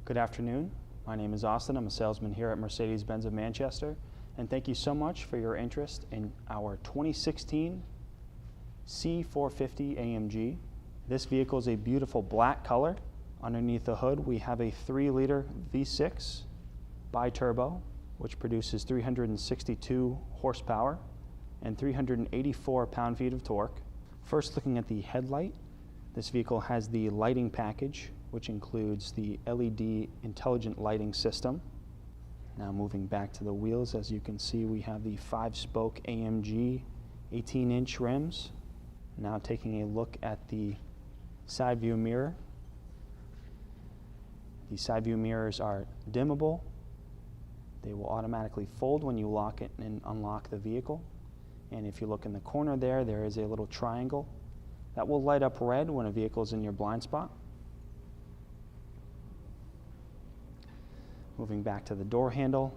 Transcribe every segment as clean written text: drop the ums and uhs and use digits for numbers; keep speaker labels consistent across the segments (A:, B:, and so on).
A: Good afternoon. My name is Austin. I'm a salesman here at Mercedes-Benz of Manchester, and thank you so much for your interest in our 2016 C450 AMG. This vehicle is a beautiful black color. Underneath the hood, we have a 3-liter V6 bi-turbo, which produces 362 horsepower and 384 pound-feet of torque. First, looking at the headlight, this vehicle has the lighting package, which includes the LED intelligent lighting system. Now moving back to the wheels, as you can see, we have the 5-spoke AMG 18-inch rims. Now taking a look at the side view mirror. The side view mirrors are dimmable. They will automatically fold when you lock it and unlock the vehicle. And if you look in the corner there, there is a little triangle that will light up red when a vehicle is in your blind spot. Moving back to the door handle,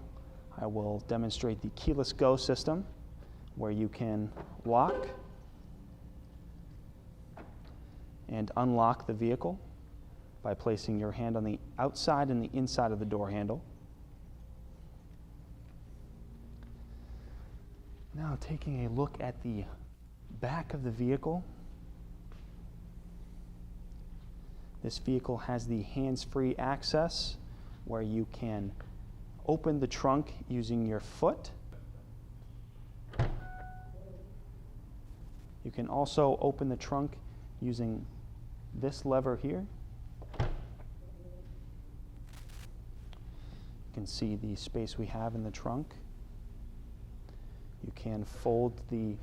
A: I will demonstrate the keyless go system, where you can lock and unlock the vehicle by placing your hand on the outside and the inside of the door handle. Now taking a look at the back of the vehicle. This vehicle has the hands-free access, where you can open the trunk using your foot. You can also open the trunk using this lever here. You can see the space we have in the trunk. You can fold the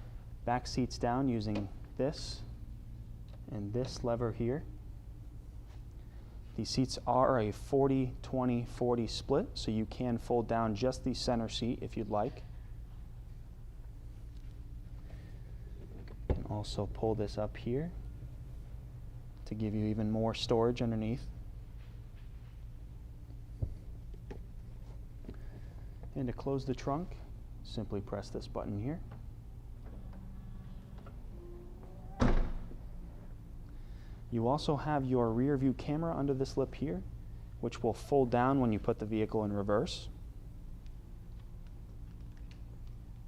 A: back seats down using this and this lever here. The seats are a 40-20-40 split, so you can fold down just the center seat if you'd like. You can also pull this up here to give you even more storage underneath. And to close the trunk, simply press this button here. You also have your rear view camera under this lip here, which will fold down when you put the vehicle in reverse.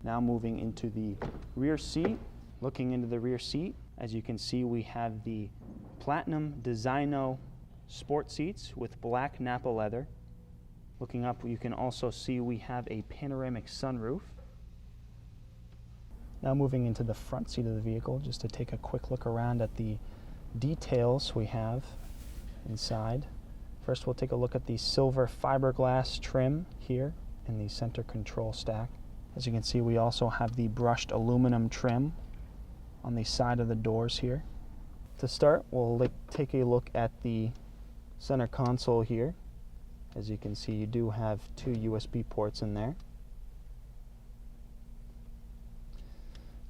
A: Now moving into the rear seat. Looking into the rear seat, as you can see, we have the Platinum Designo sport seats with black Nappa leather. Looking up, you can also see we have a panoramic sunroof. Now moving into the front seat of the vehicle, just to take a quick look around at the details we have inside. First, we'll take a look at the silver fiberglass trim here in the center control stack. As you can see, we also have the brushed aluminum trim on the side of the doors here. To start, we'll take a look at the center console here. As you can see, you do have 2 USB ports in there.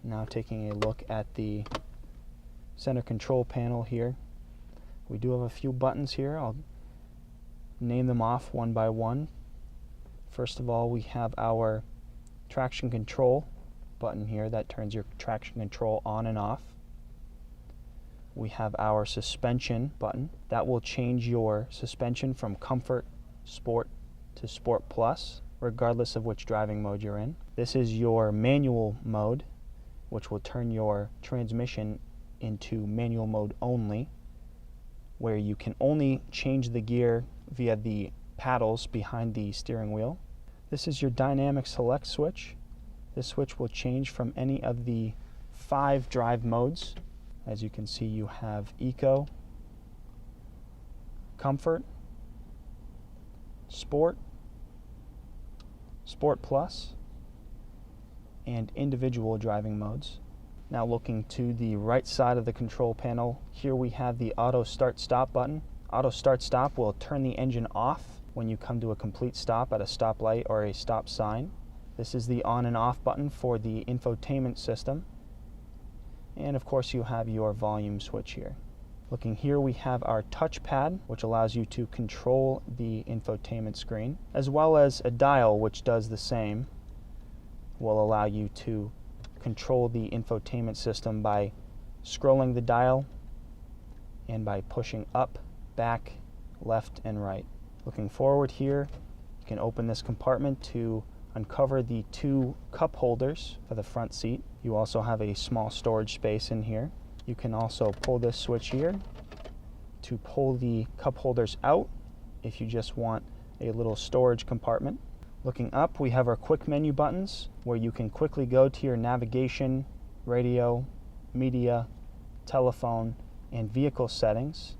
A: Now taking a look at the center control panel here. We do have a few buttons here. I'll name them off one by one. First of all, we have our traction control button here that turns your traction control on and off. We have our suspension button that will change your suspension from Comfort, Sport to Sport Plus, regardless of which driving mode you're in. This is your manual mode, which will turn your transmission into manual mode only, where you can only change the gear via the paddles behind the steering wheel. This is your dynamic select switch. This switch will change from any of the 5 drive modes. As you can see, you have Eco, Comfort, Sport, Sport Plus, and individual driving modes. Now looking to the right side of the control panel, here we have the auto start stop button. Auto start stop will turn the engine off when you come to a complete stop at a stoplight or a stop sign. This is the on and off button for the infotainment system. And of course you have your volume switch here. Looking here, we have our touchpad, which allows you to control the infotainment screen, as well as a dial which does the same. Will allow you to control the infotainment system by scrolling the dial and by pushing up, back, left, and right. Looking forward here, you can open this compartment to uncover the 2 cup holders for the front seat. You also have a small storage space in here. You can also pull this switch here to pull the cup holders out if you just want a little storage compartment. Looking up, we have our quick menu buttons where you can quickly go to your navigation, radio, media, telephone, and vehicle settings.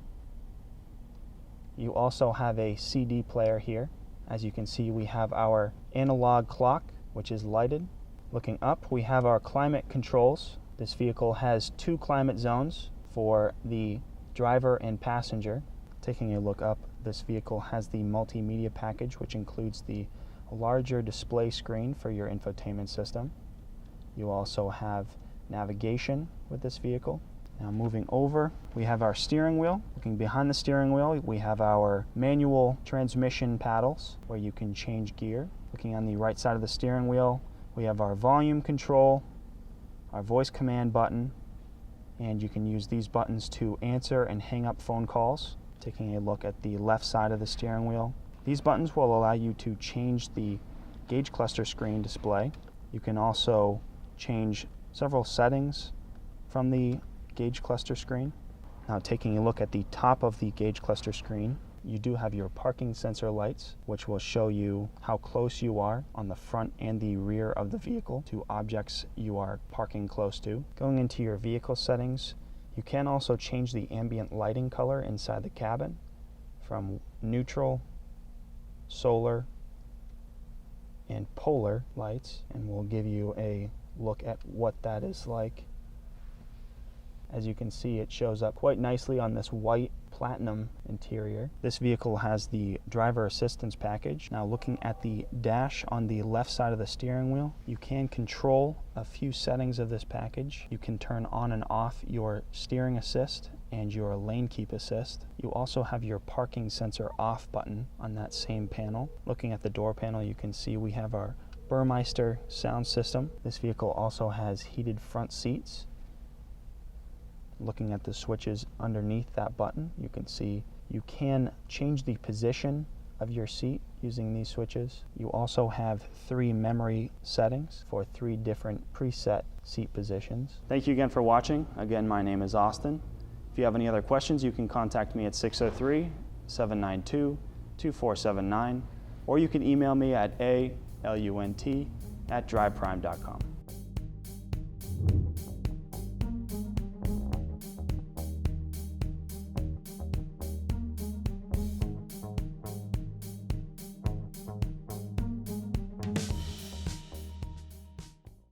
A: You also have a CD player here. As you can see, we have our analog clock, which is lighted. Looking up, we have our climate controls. This vehicle has 2 climate zones for the driver and passenger. Taking a look up, this vehicle has the multimedia package, which includes the larger display screen for your infotainment system. You also have navigation with this vehicle. Now moving over, we have our steering wheel. Looking behind the steering wheel, we have our manual transmission paddles where you can change gear. Looking on the right side of the steering wheel, we have our volume control, our voice command button, and you can use these buttons to answer and hang up phone calls. Taking a look at the left side of the steering wheel, these buttons will allow you to change the gauge cluster screen display. You can also change several settings from the gauge cluster screen. Now taking a look at the top of the gauge cluster screen, you do have your parking sensor lights, which will show you how close you are on the front and the rear of the vehicle to objects you are parking close to. Going into your vehicle settings, you can also change the ambient lighting color inside the cabin from neutral, solar, and polar lights, and we'll give you a look at what that is like. As you can see, it shows up quite nicely on this white platinum interior. This vehicle has the driver assistance package. Now looking at the dash on the left side of the steering wheel, you can control a few settings of this package. You can turn on and off your steering assist and your lane keep assist. You also have your parking sensor off button on that same panel. Looking at the door panel, you can see we have our Burmeister sound system. This vehicle also has heated front seats. Looking at the switches underneath that button, you can see you can change the position of your seat using these switches. You also have 3 memory settings for 3 different preset seat positions. Thank you again for watching. Again, my name is Austin. If you have any other questions, you can contact me at 603-792-2479, or you can email me at alunt@driveprime.com.